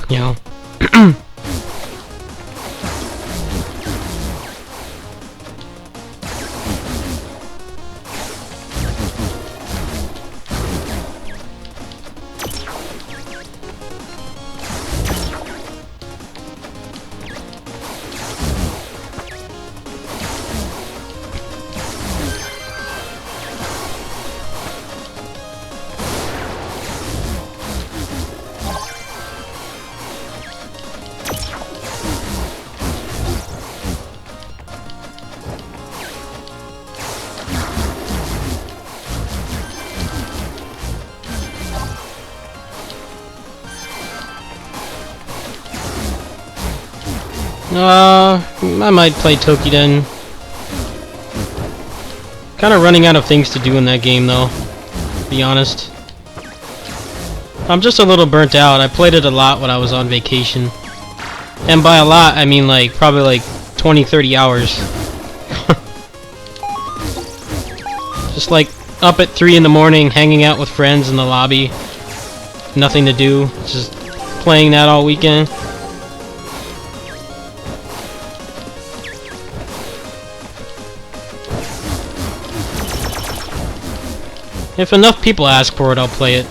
You know. I might play Toukiden. Kind of running out of things to do in that game, though, to be honest. I'm just a little burnt out. I played it a lot when I was on vacation. And by a lot, I mean like, probably like 20-30 hours. Just like, up at 3 in the morning, hanging out with friends in the lobby. Nothing to do, just playing that all weekend. If enough people ask for it, I'll play it.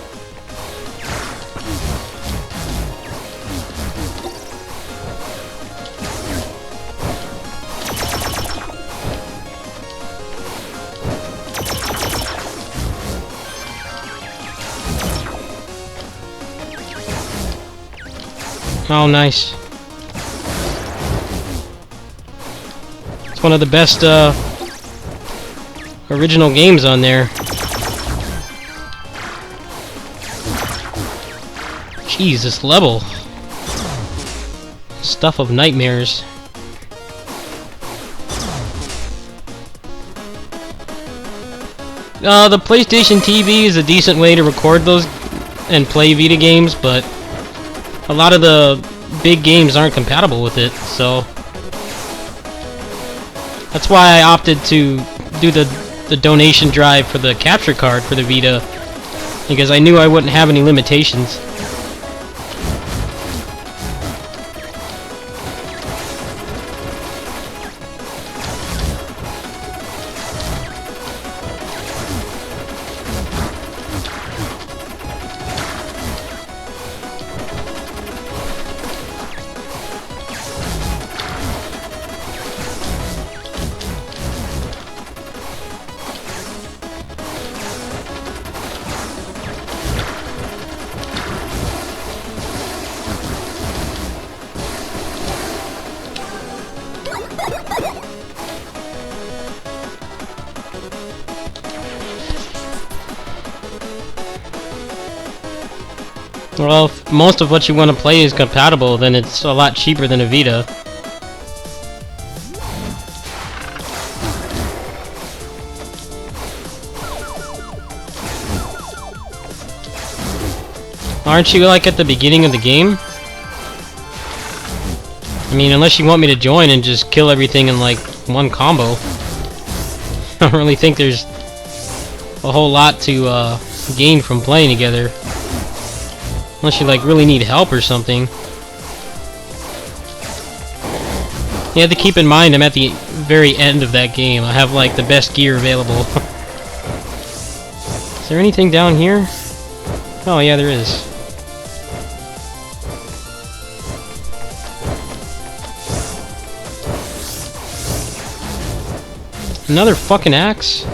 Oh, nice. It's one of the best original games on there. Jeez, this level. Stuff of nightmares. The PlayStation TV is a decent way to record those and play Vita games, but a lot of the big games aren't compatible with it, so that's why I opted to do the donation drive for the capture card for the Vita, because I knew I wouldn't have any limitations. Well, if most of what you want to play is compatible, then it's a lot cheaper than a Vita. Aren't you like at the beginning of the game? I mean, unless you want me to join and just kill everything in like one combo. I don't really think there's a whole lot to gain from playing together. Unless you like really need help or something. You have to keep in mind I'm at the very end of that game. I have like the best gear available. Is there anything down here? Oh yeah, there is. Another fucking axe?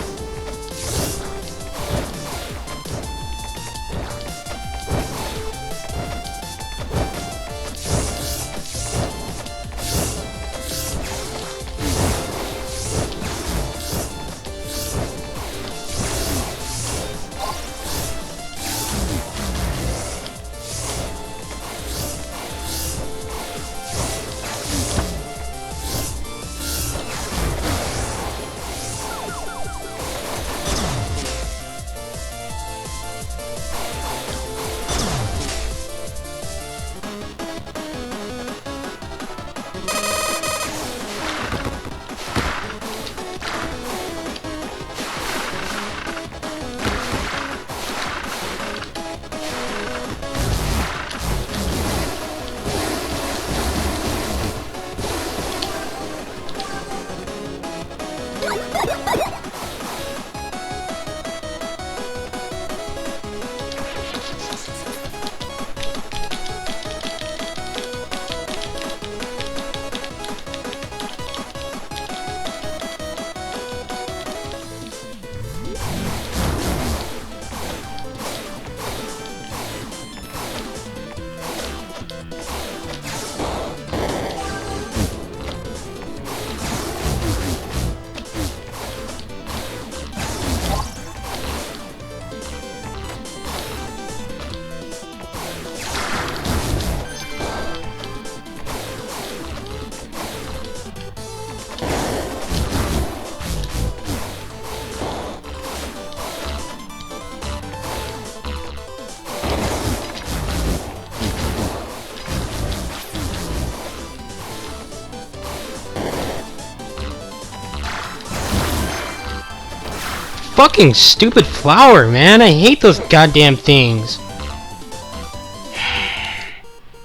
Fucking stupid flower, man. I hate those goddamn things.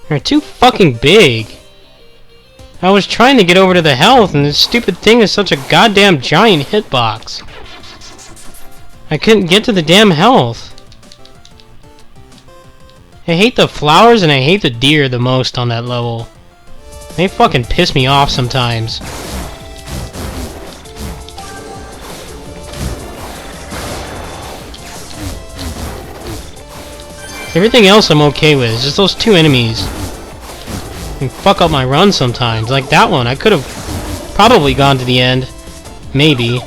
They're too fucking big. I was trying to get over to the health, and this stupid thing is such a goddamn giant hitbox. I couldn't get to the damn health. I hate the flowers and I hate the deer the most on that level. They fucking piss me off sometimes. Everything else I'm okay with. It's just those two enemies. They fuck up my run sometimes. Like that one. I could have probably gone to the end. Maybe.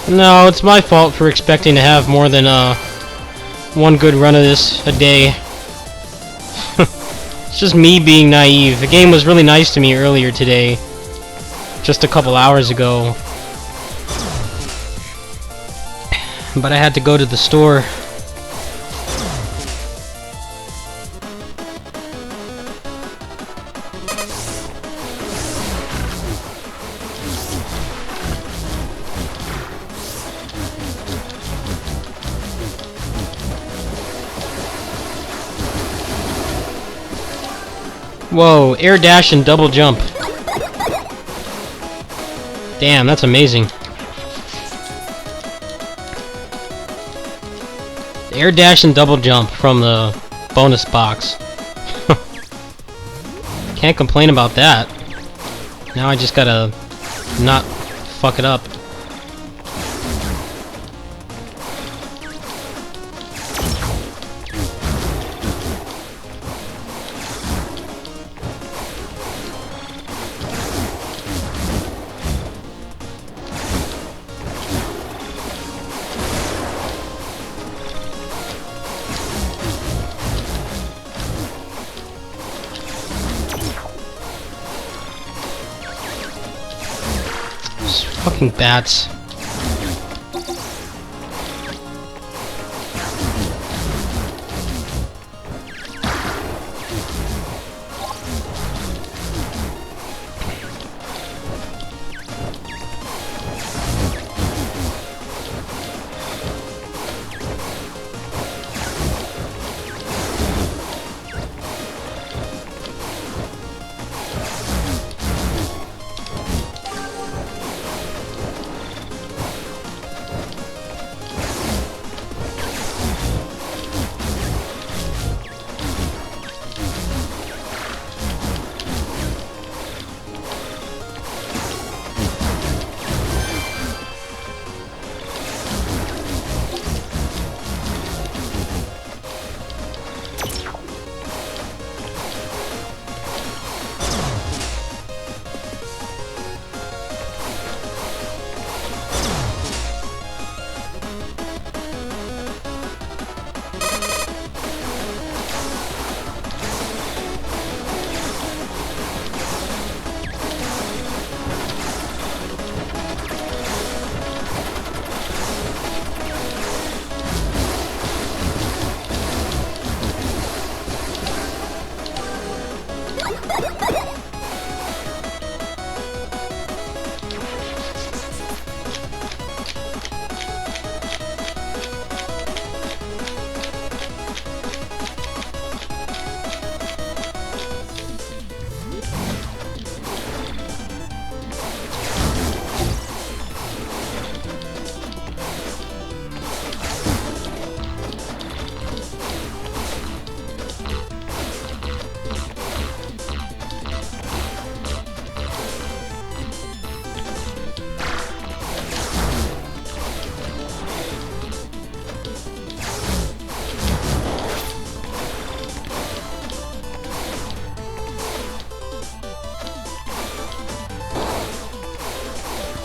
No, it's my fault for expecting to have more than one good run of this a day. It's just me being naive. The game was really nice to me earlier today, just a couple hours ago. But I had to go to the store. Whoa, air dash and double jump. Damn, that's amazing. Air dash and double jump from the bonus box. Can't complain about that. Now I just gotta not fuck it up. Fucking bats.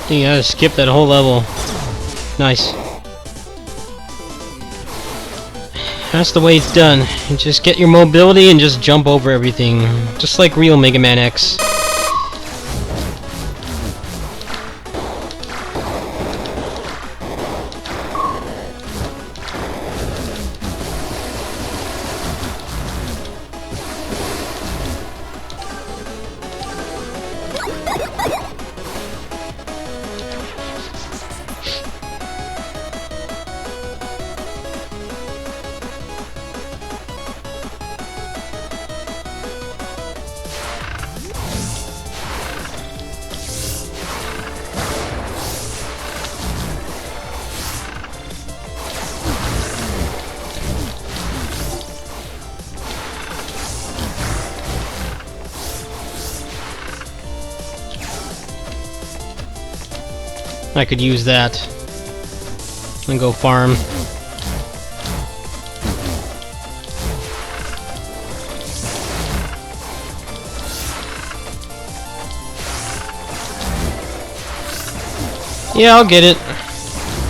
You gotta skip that whole level. Nice. That's the way it's done. You just get your mobility and just jump over everything. Just like real Mega Man X. I could use that and go farm. Yeah, I'll get it.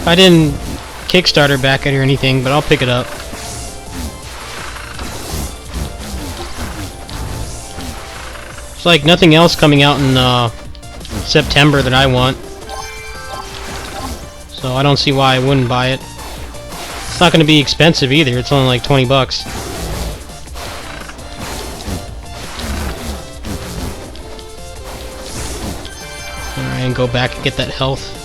I didn't Kickstarter back it or anything, but I'll pick it up. It's like nothing else coming out in September that I want. So I don't see why I wouldn't buy it. It's not going to be expensive either. It's only like 20 bucks. Alright, and go back and get that health.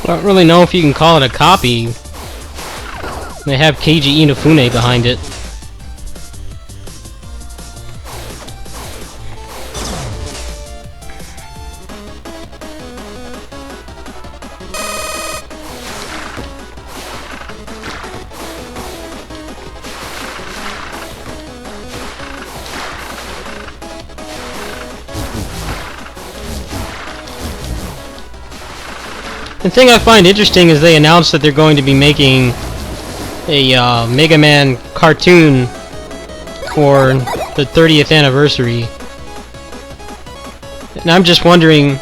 I don't really know if you can call it a copy. They have Keiji Inafune behind it. The thing I find interesting is they announced that they're going to be making a Mega Man cartoon for the 30th anniversary. And I'm just wondering,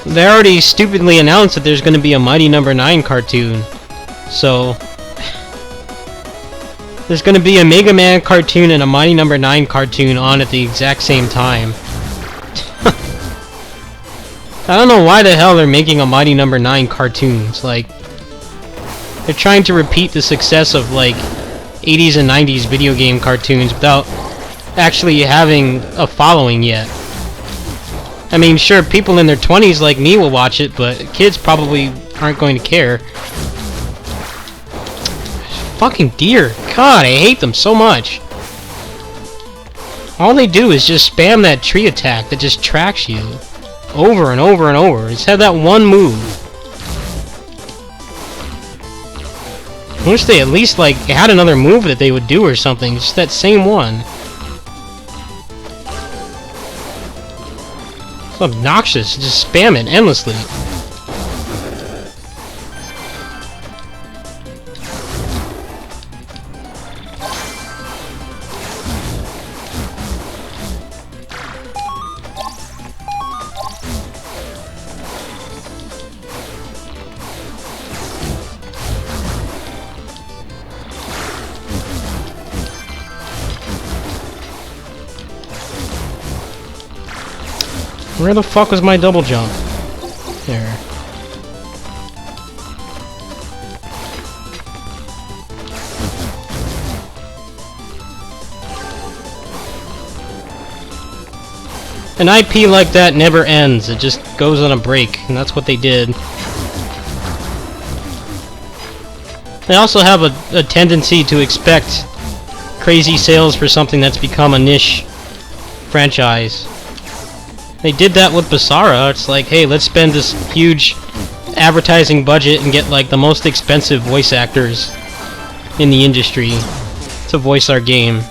they already stupidly announced that there's going to be a Mighty No. 9 cartoon. So, there's going to be a Mega Man cartoon and a Mighty No. 9 cartoon on at the exact same time. I don't know why the hell they're making a Mighty No. 9 cartoon. It's like they're trying to repeat the success of like 80s and 90s video game cartoons without actually having a following yet. I mean, sure, people in their 20s like me will watch it, but kids probably aren't going to care. Fucking deer. God, I hate them so much. All they do is just spam that tree attack that just tracks you. Over and over and over. It's had that one move. I wish they at least like had another move that they would do or something. Just that same one. It's obnoxious. Just spam it endlessly. Where the fuck was my double jump? There. An IP like that never ends, it just goes on a break, and that's what they did. They also have a tendency to expect crazy sales for something that's become a niche franchise. They did that with Basara. It's like, hey, let's spend this huge advertising budget and get like the most expensive voice actors in the industry to voice our game.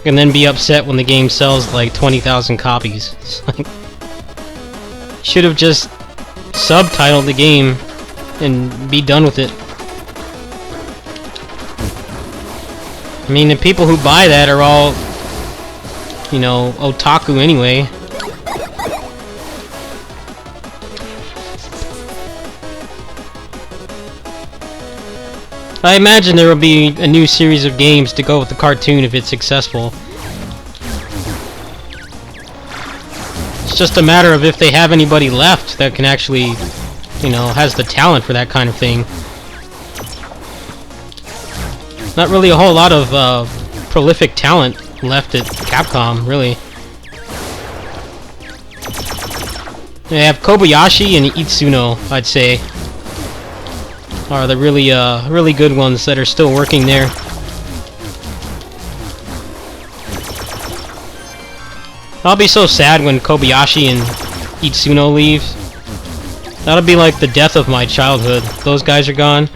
And then be upset when the game sells like 20,000 copies. It's like, should have just subtitled the game and be done with it. I mean, the people who buy that are all, you know, otaku anyway. I imagine there will be a new series of games to go with the cartoon if it's successful. It's just a matter of if they have anybody left that can actually, you know, has the talent for that kind of thing. Not really a whole lot of prolific talent left at Capcom, really. They have Kobayashi and Itsuno, I'd say, are the really good ones that are still working there. I'll be so sad when Kobayashi and Itsuno leave. That'll be like the death of my childhood. Those guys are gone.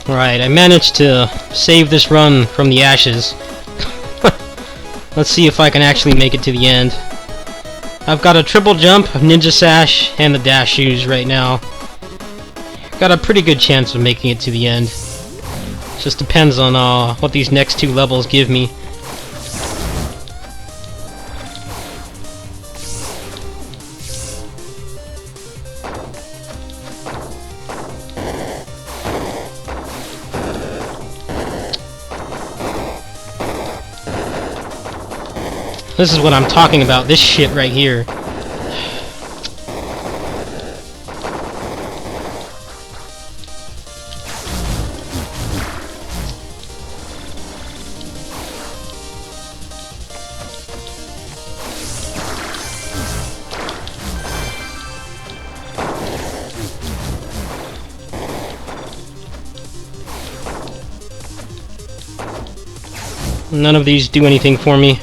Right, I managed to save this run from the ashes. Let's see if I can actually make it to the end. I've got a triple jump, ninja sash, and the dash shoes right now. Got a pretty good chance of making it to the end. Just depends on what these next two levels give me. This is what I'm talking about, this shit right here. None of these do anything for me.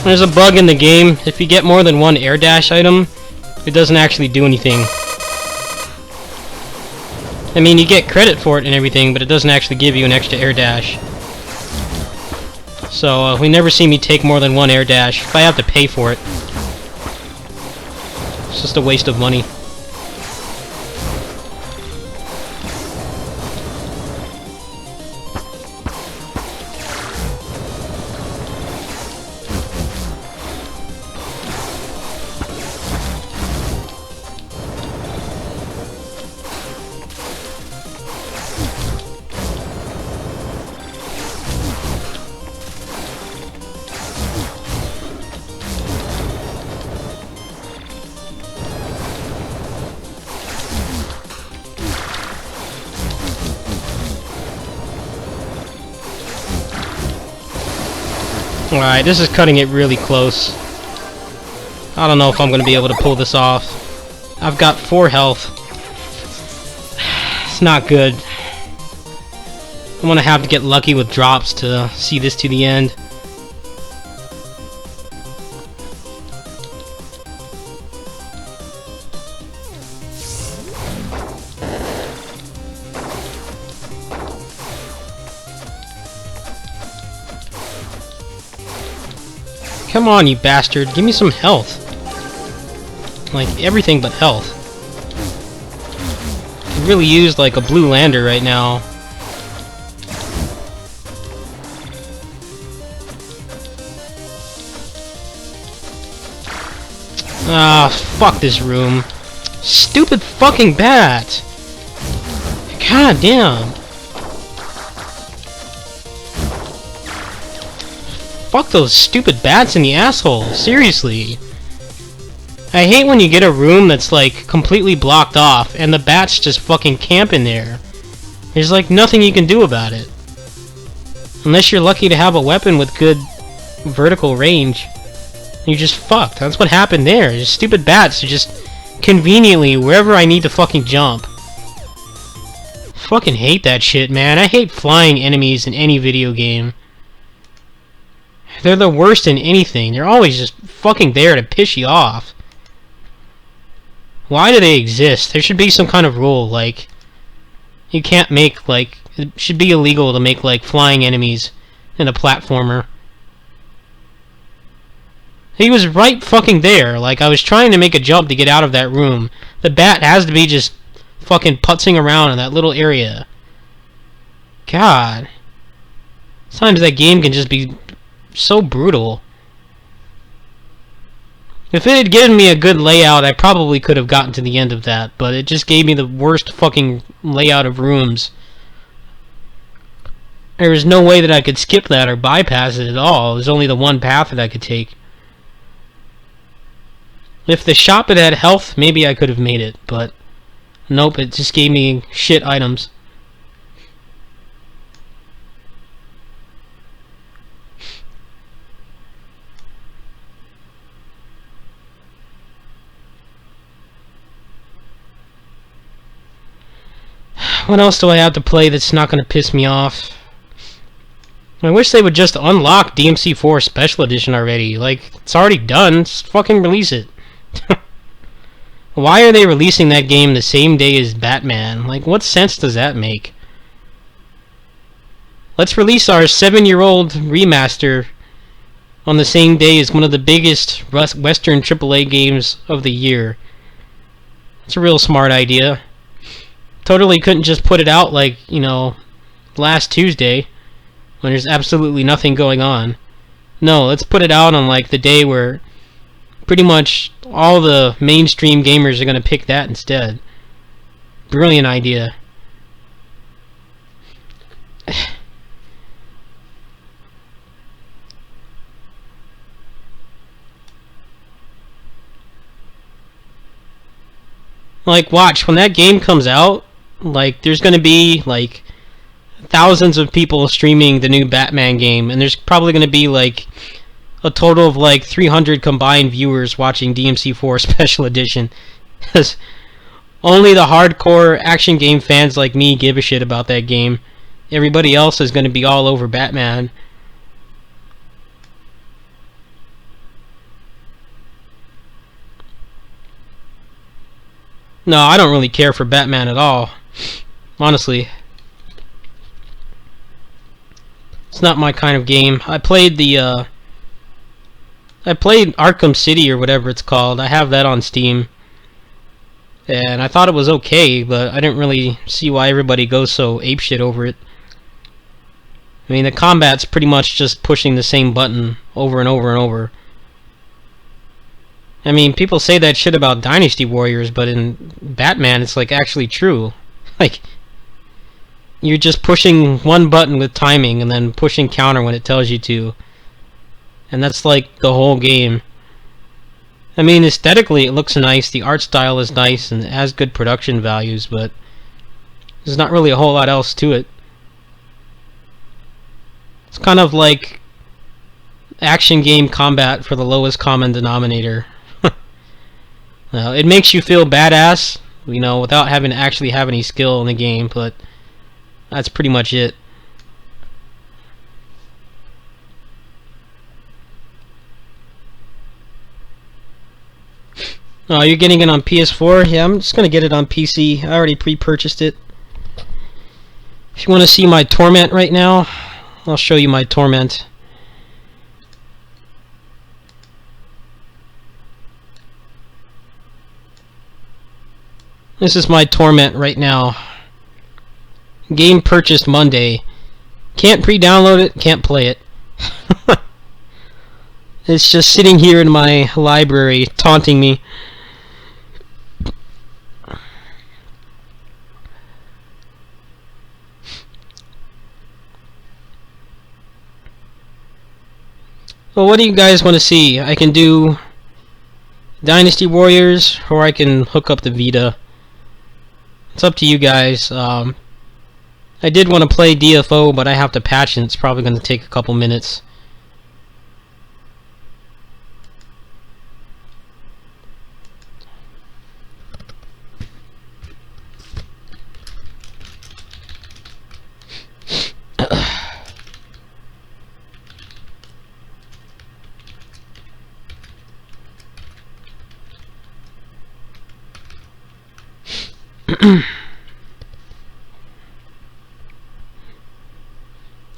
There's a bug in the game. If you get more than one air dash item, it doesn't actually do anything. I mean, you get credit for it and everything, but it doesn't actually give you an extra air dash. So, we never see me take more than one air dash if I have to pay for it. It's just a waste of money. Alright, this is cutting it really close. I don't know if I'm going to be able to pull this off. I've got 4 health. It's not good. I'm going to have to get lucky with drops to see this to the end. Come on, you bastard. Give me some health. Like, everything but health. Could really use, like, a blue lander right now. Ah, fuck this room. Stupid fucking bat! God damn. Fuck those stupid bats in the asshole, seriously. I hate when you get a room that's like completely blocked off and the bats just fucking camp in there. There's like nothing you can do about it. Unless you're lucky to have a weapon with good vertical range. You're just fucked. That's what happened there. Just stupid bats are just conveniently wherever I need to fucking jump. Fucking hate that shit, man. I hate flying enemies in any video game. They're the worst in anything. They're always just fucking there to piss you off. Why do they exist? There should be some kind of rule, like, you can't make, like, it should be illegal to make, like, flying enemies in a platformer. He was right fucking there. Like, I was trying to make a jump to get out of that room. The bat has to be just fucking putzing around in that little area. God. Sometimes that game can just be so brutal. If it had given me a good layout, I probably could have gotten to the end of that, but it just gave me the worst fucking layout of rooms. There was no way that I could skip that or bypass it at all. It was only the one path that I could take. If the shop had had health, maybe I could have made it, but nope, it just gave me shit items. What else do I have to play that's not going to piss me off? I wish they would just unlock DMC4 Special Edition already. Like, it's already done. Just fucking release it. Why are they releasing that game the same day as Batman? Like, what sense does that make? Let's release our 7-year-old remaster on the same day as one of the biggest Western AAA games of the year. It's a real smart idea. Totally couldn't just put it out like, you know, last Tuesday when there's absolutely nothing going on. No, let's put it out on like the day where pretty much all the mainstream gamers are going to pick that instead. Brilliant idea. Like, watch, when that game comes out, like, there's going to be, like, thousands of people streaming the new Batman game, and there's probably going to be, like, a total of, like, 300 combined viewers watching DMC4 Special Edition. Because only the hardcore action game fans like me give a shit about that game. Everybody else is going to be all over Batman. No, I don't really care for Batman at all. Honestly. It's not my kind of game. I played Arkham City or whatever it's called. I have that on Steam. And I thought it was okay, but I didn't really see why everybody goes so apeshit over it. I mean, the combat's pretty much just pushing the same button over and over and over. I mean, people say that shit about Dynasty Warriors, but in Batman, it's like actually true. Like, you're just pushing one button with timing and then pushing counter when it tells you to. And that's like the whole game. I mean, aesthetically it looks nice, the art style is nice, and it has good production values, but there's not really a whole lot else to it. It's kind of like action game combat for the lowest common denominator. It makes you feel badass, you know, without having to actually have any skill in the game, but that's pretty much it. Oh, you're getting it on PS4? Yeah, I'm just gonna get it on PC. I already pre-purchased it. If you want to see my torment right now, I'll show you my torment. This is my torment right now. Game purchased Monday. Can't pre-download it, can't play it. It's just sitting here in my library, taunting me. Well, what do you guys want to see? I can do Dynasty Warriors, or I can hook up the Vita. It's up to you guys. I did want to play DFO, but I have to patch it. It's probably going to take a couple minutes.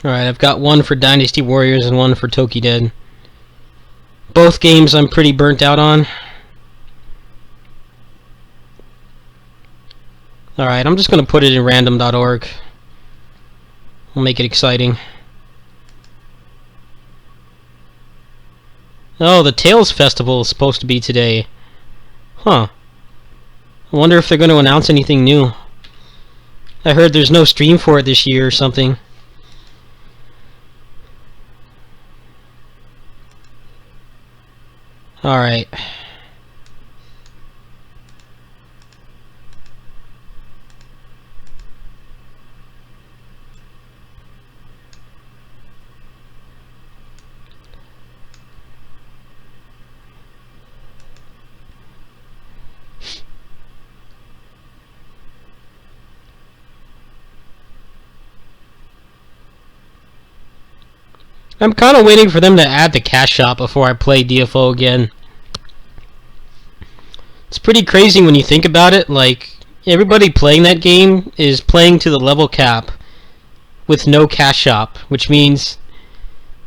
Alright, I've got one for Dynasty Warriors and one for Toukiden. Both games I'm pretty burnt out on. Alright, I'm just going to put it in random.org. We'll make it exciting. Oh, the Tales Festival is supposed to be today. Huh. I wonder if they're going to announce anything new. I heard there's no stream for it this year or something. Alright. I'm kind of waiting for them to add the cash shop before I play DFO again. It's pretty crazy when you think about it. Like, everybody playing that game is playing to the level cap with no cash shop, which means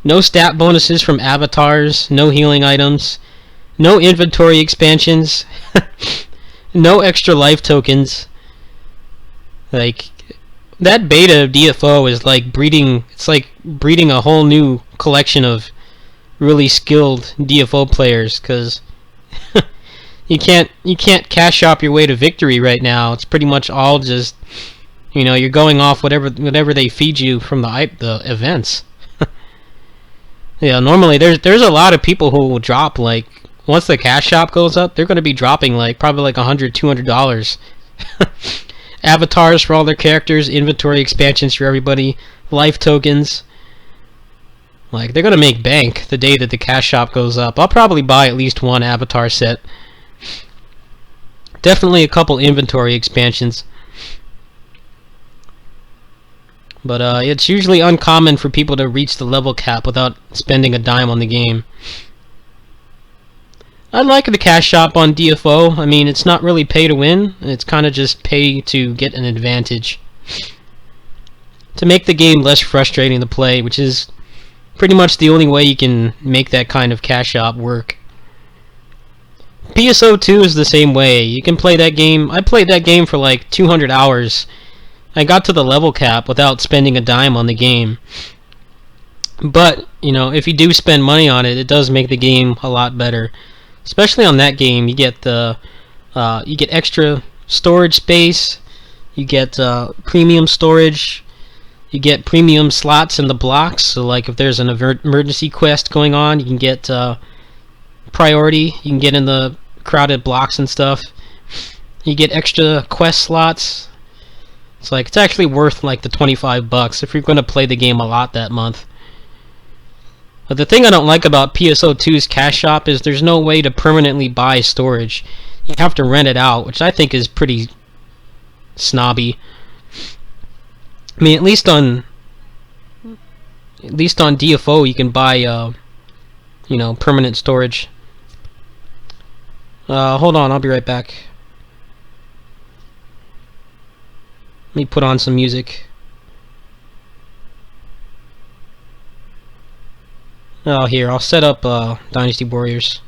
no stat bonuses from avatars, no healing items, no inventory expansions, no extra life tokens. Like, that beta of DFO is like breeding, it's like breeding a whole new collection of really skilled DFO players, because you can't cash shop your way to victory right now. It's pretty much all just, you know, you're going off whatever they feed you from the events. Yeah, normally there's a lot of people who will drop, like, once the cash shop goes up, they're going to be dropping like probably like $100-200. Avatars for all their characters, inventory expansions for everybody, life tokens. Like, they're gonna make bank the day that the cash shop goes up. I'll probably buy at least one avatar set. Definitely a couple inventory expansions. But it's usually uncommon for people to reach the level cap without spending a dime on the game. I like the cash shop on DFO. I mean, it's not really pay to win. It's kind of just pay to get an advantage. to make the game less frustrating to play, which is pretty much the only way you can make that kind of cash shop work. PSO2 is the same way. You can play that game. I played that game for like 200 hours. I got to the level cap without spending a dime on the game. But, you know, if you do spend money on it, it does make the game a lot better. Especially on that game, you get extra storage space, you get premium storage, you get premium slots in the blocks. So, like, if there's an emergency quest going on, you can get priority. You can get in the crowded blocks and stuff. You get extra quest slots. It's like, it's actually worth like the $25 if you're going to play the game a lot that month. But the thing I don't like about PSO2's cash shop is there's no way to permanently buy storage. You have to rent it out, which I think is pretty snobby. I mean, at least on DFO you can buy you know, permanent storage. Hold on, I'll be right back. Let me put on some music. Oh, here, I'll set up Dynasty Warriors.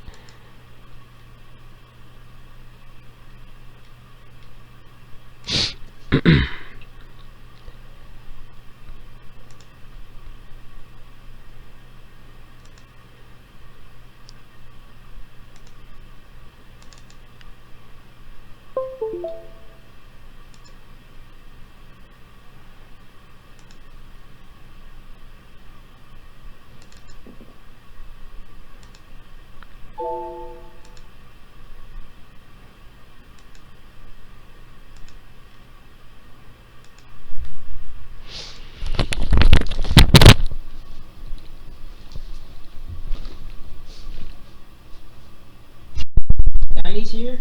Tiny's here?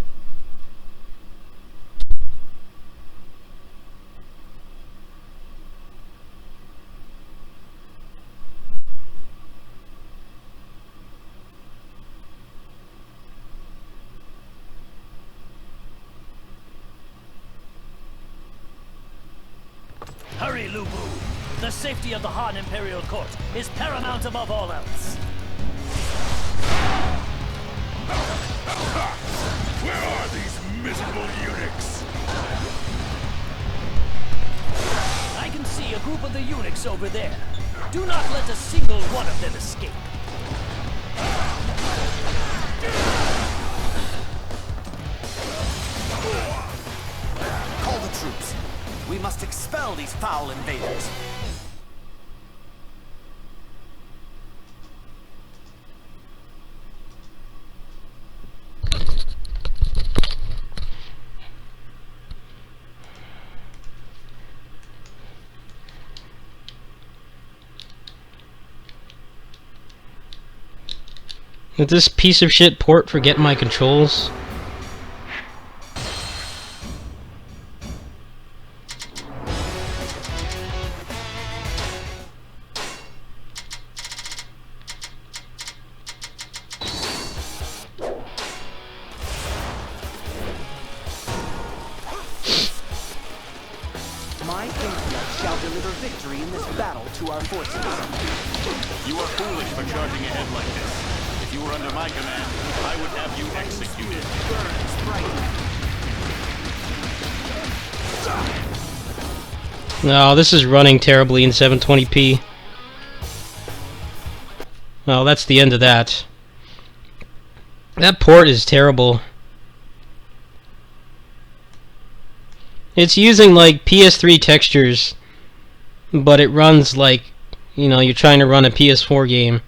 Hurry, Lubu! The safety of the Han Imperial Court is paramount above all else. Where are these miserable eunuchs? I can see a group of the eunuchs over there. Do not let a single one of them escape. Call the troops. We must expel these foul invaders. Did this piece of shit port forget my controls? My intellect shall deliver victory in this battle to our forces. You are foolish for charging ahead like this. If you were under my command, I would have you executed. No, this is running terribly in 720p. Well, that's the end of that. That port is terrible. It's using like PS3 textures, but it runs like, you know, you're trying to run a PS4 game.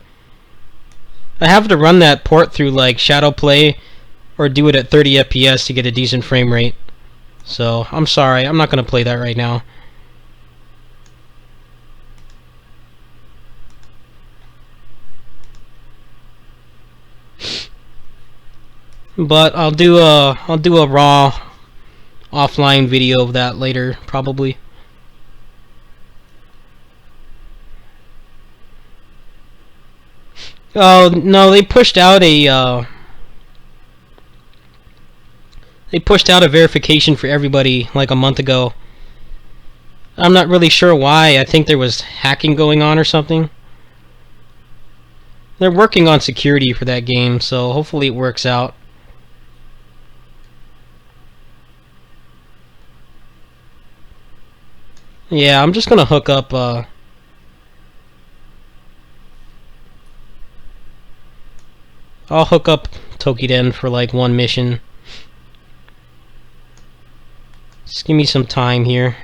I have to run that port through like Shadow Play or do it at 30 FPS to get a decent frame rate. So, I'm sorry, I'm not going to play that right now. But I'll do a raw offline video of that later, probably. Oh no, they pushed out a verification for everybody like a month ago. I'm not really sure why. I think there was hacking going on or something. They're working on security for that game, so hopefully it works out. Yeah, I'm just gonna hook up I'll hook up Toukiden for like one mission. Just give me some time here.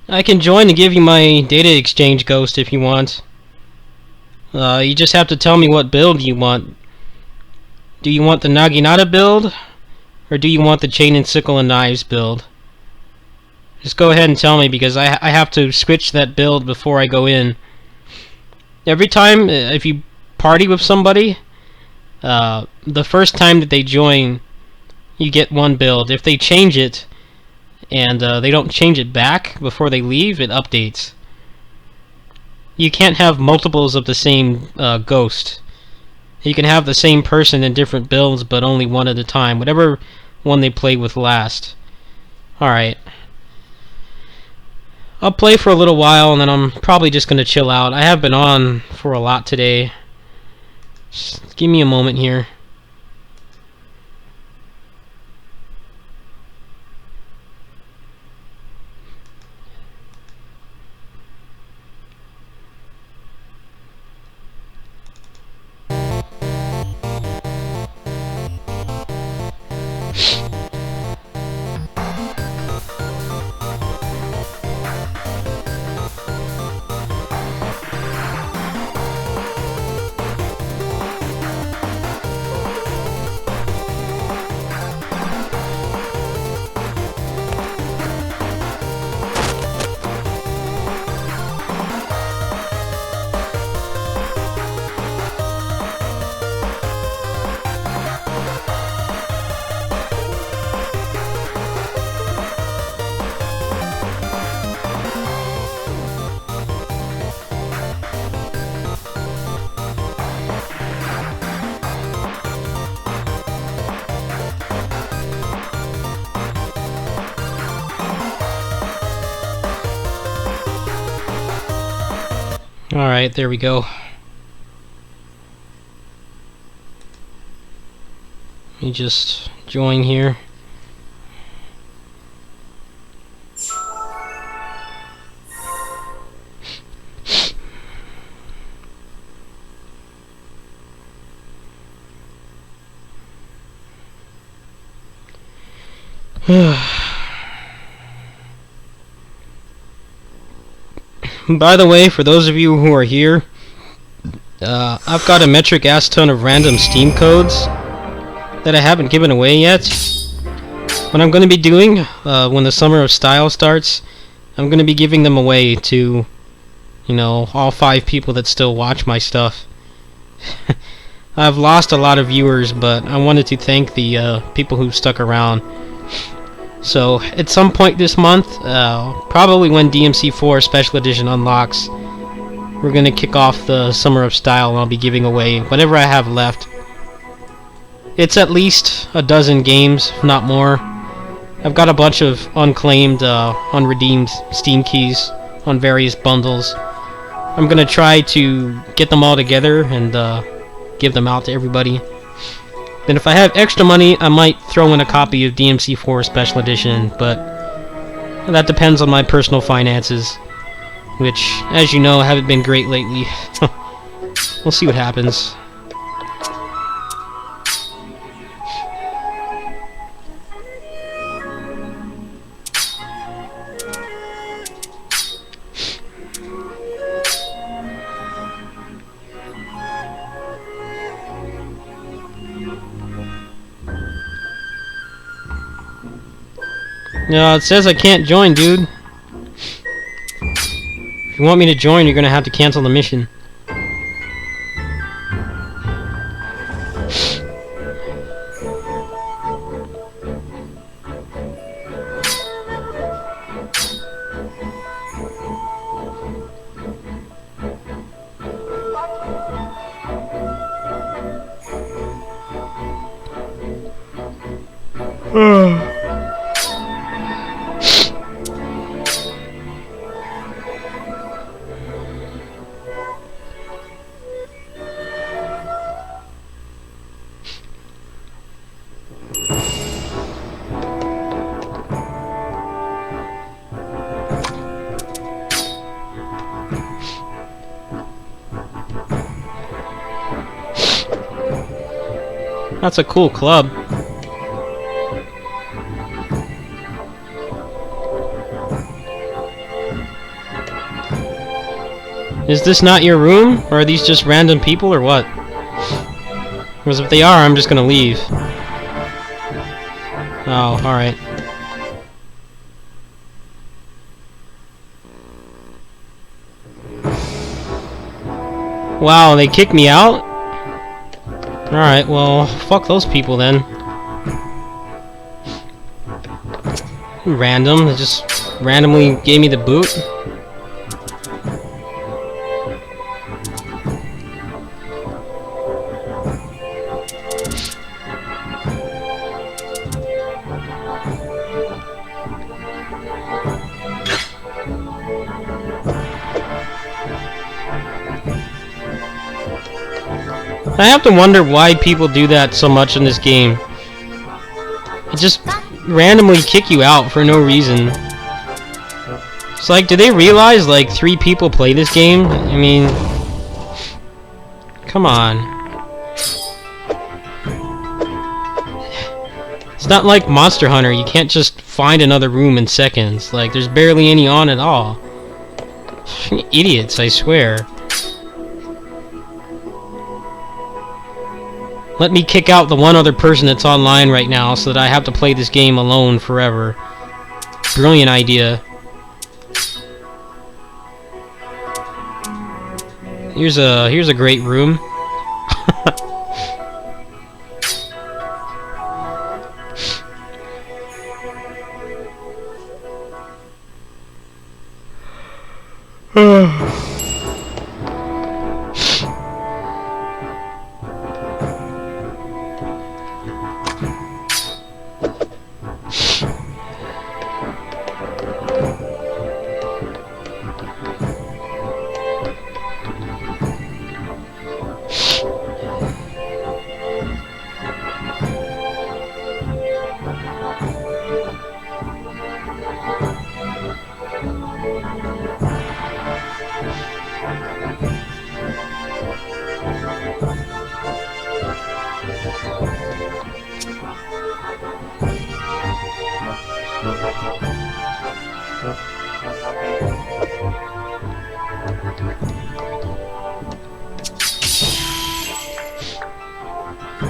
I can join and give you my data exchange ghost if you want. You just have to tell me what build you want. Do you want the Naginata build? Or do you want the chain and sickle and knives build? Just go ahead and tell me, because I have to switch that build before I go in. Every time, if you party with somebody, the first time that they join, you get one build. If they change it, and they don't change it back before they leave, it updates. You can't have multiples of the same ghost You can have the same person in different builds, but only one at a time. Whatever one they play with last. Alright. I'll play for a little while, and then I'm probably just going to chill out. I have been on for a lot today. Just give me a moment here. Alright, there we go. Let me just join here. By the way, for those of you who are here, I've got a metric ass ton of random Steam codes that I haven't given away yet. What I'm going to be doing when the Summer of Style starts, I'm going to be giving them away to, you know, all 5 people that still watch my stuff. I've lost a lot of viewers, but I wanted to thank the people who stuck around. So, at some point this month, probably when DMC4 Special Edition unlocks, we're going to kick off the Summer of Style, and I'll be giving away whatever I have left. It's at least a dozen games, if not more. I've got a bunch of unclaimed, unredeemed Steam keys on various bundles. I'm going to try to get them all together and give them out to everybody. Then if I have extra money, I might throw in a copy of DMC4 Special Edition, but that depends on my personal finances, which, as you know, haven't been great lately. We'll see what happens. No, it says I can't join, dude. If you want me to join, you're gonna have to cancel the mission. That's a cool club. Is this not your room? Or are these just random people, or what? Because if they are, I'm just gonna leave. Oh, alright. Wow, they kicked me out? Alright, well, fuck those people then. Random, they just randomly gave me the boot. I have to wonder why people do that so much in this game. It just randomly kick you out for no reason. It's like, do they realize like 3 people play this game? I mean, come on. It's not like Monster Hunter. You can't just find another room in seconds. Like, there's barely any on at all. Idiots, I swear. Let me kick out the one other person that's online right now so that I have to play this game alone forever. Brilliant idea. Here's a great room.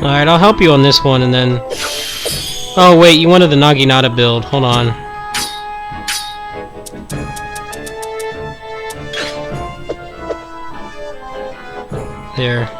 Alright, I'll help you on this one and then... Oh wait, you wanted the Naginata build. Hold on. There.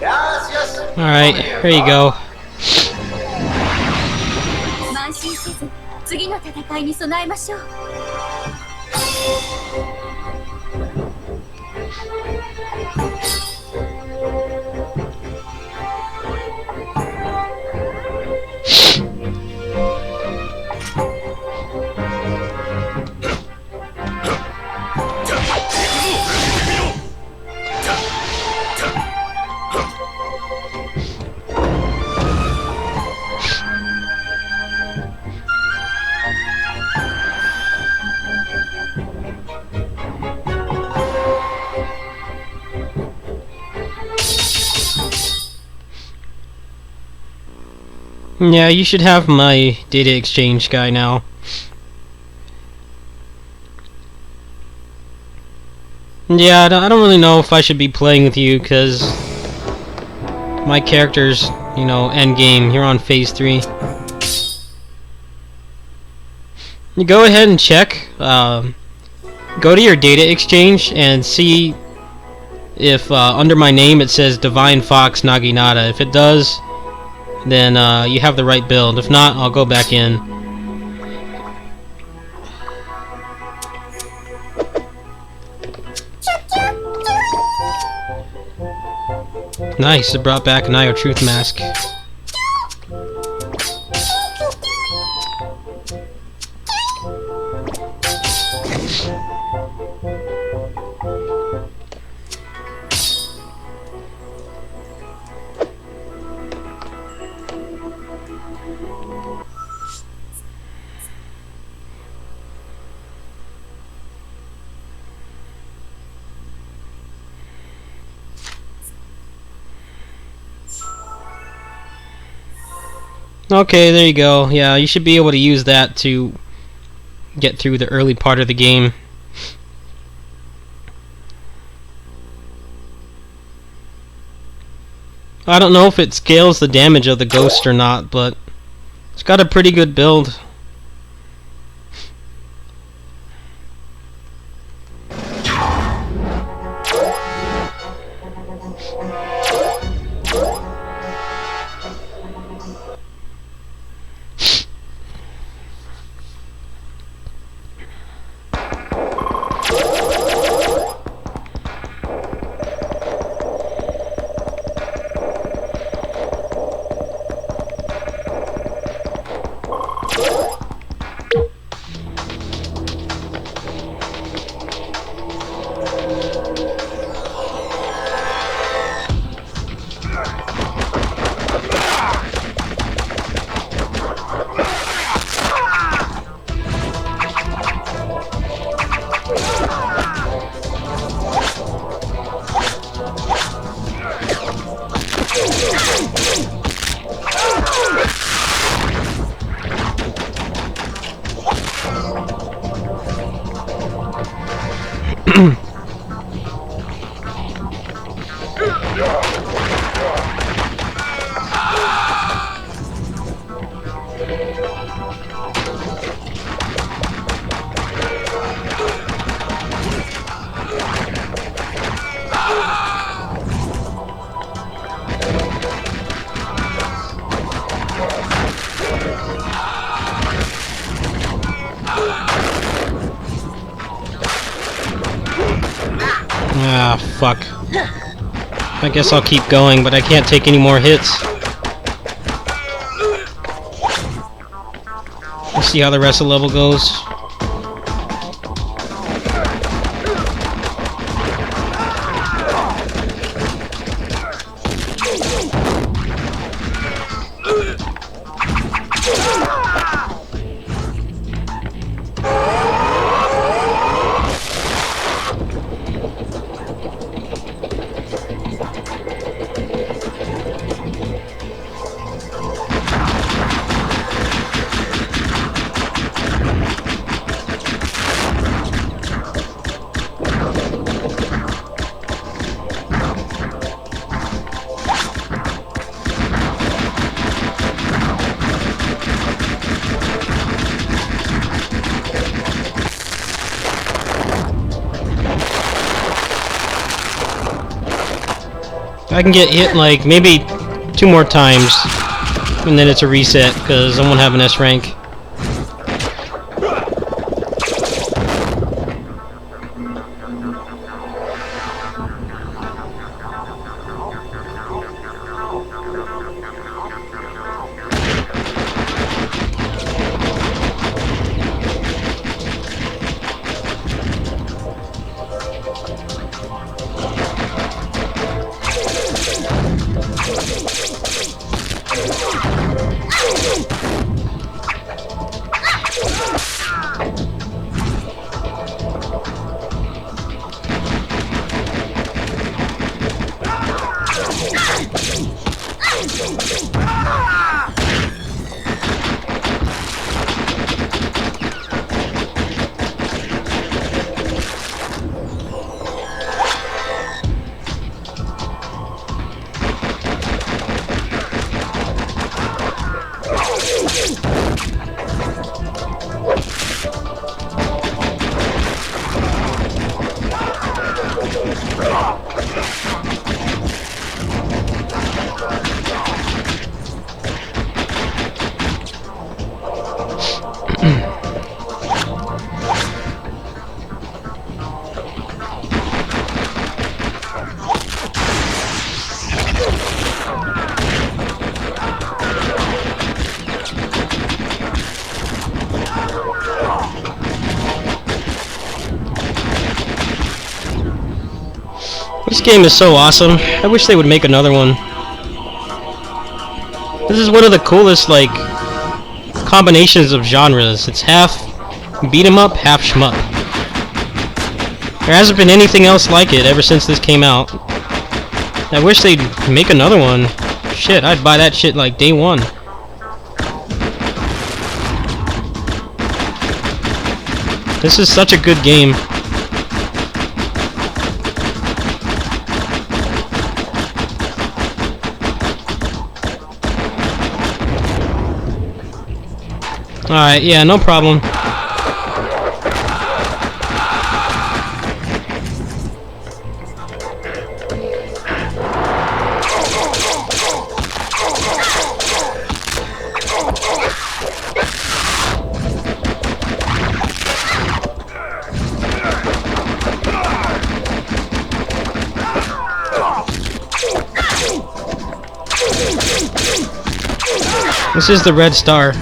Alright, here you go. 慢心せず次の戦いに備えましょう。Yeah, you should have my data exchange guy now. Yeah, I don't really know if I should be playing with you, because my character's, you know, endgame. You're on phase 3. You go ahead and check. Go to your data exchange and see if under my name it says Divine Fox Naginata. If it does, then you have the right build. If not, I'll go back in. Nice, it brought back an Eye of Truth mask. Okay, there you go. Yeah, you should be able to use that to get through the early part of the game. I don't know if it scales the damage of the ghost or not, but it's got a pretty good build. Ah, fuck. I guess I'll keep going, but I can't take any more hits. We'll see how the rest of the level goes. I can get hit like maybe 2 more times, and then it's a reset because I won't have an S rank. This game is so awesome. I wish they would make another one. This is one of the coolest, like, combinations of genres. It's half beat 'em up, half shmup. There hasn't been anything else like it ever since this came out. I wish they'd make another one. Shit, I'd buy that shit like day one. This is such a good game. Alright, yeah, no problem. This is the red star.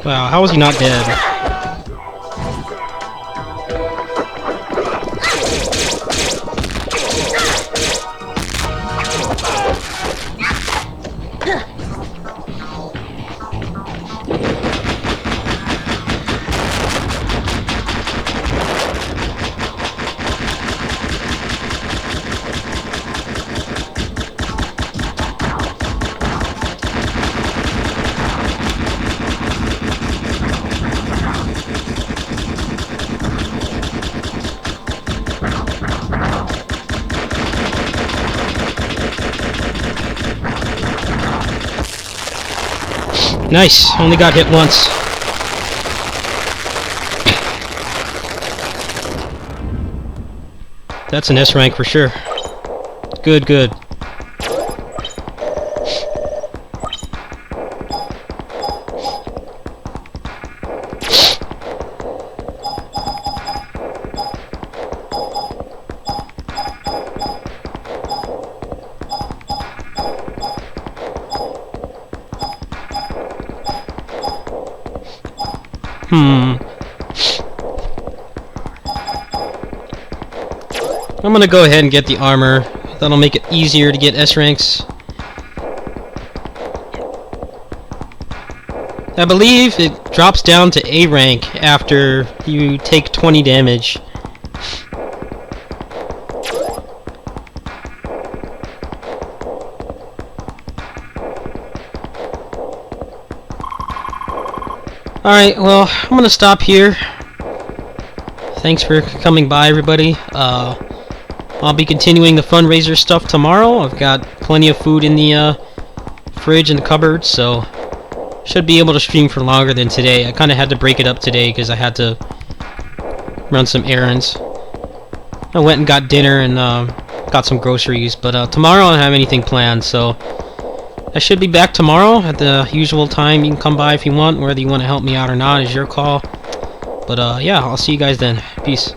Wow, how was he not dead? Nice, only got hit once. That's an S rank for sure. Good, good. I'm gonna go ahead and get the armor. That'll make it easier to get S ranks. I believe it drops down to A rank after you take 20 damage. Alright, well, I'm gonna stop here. Thanks for coming by, everybody. I'll be continuing the fundraiser stuff tomorrow. I've got plenty of food in the fridge and the cupboard, so should be able to stream for longer than today. I kind of had to break it up today because I had to run some errands. I went and got dinner and got some groceries, but tomorrow I don't have anything planned, so I should be back tomorrow at the usual time. You can come by if you want. Whether you want to help me out or not is your call. But yeah, I'll see you guys then. Peace.